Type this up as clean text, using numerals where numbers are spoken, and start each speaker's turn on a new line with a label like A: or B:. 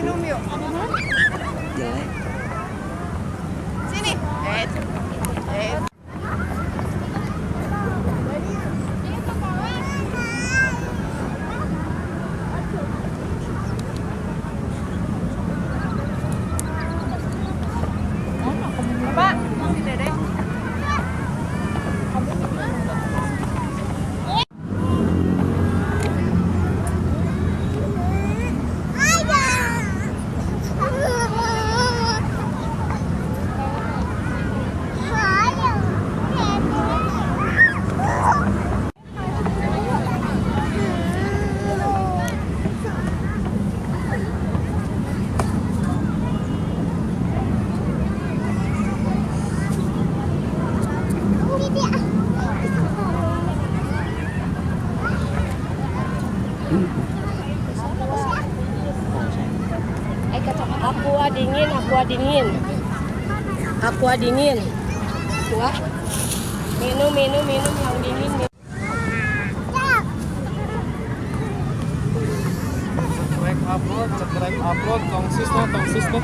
A: minum yuk.
B: Jelek.
A: Sini. Pak, si Dedek.
C: Aqua dingin, aqua dingin. Aqua dingin. Wah. Minum yang dingin.
D: Cekrek upload, tongsis no.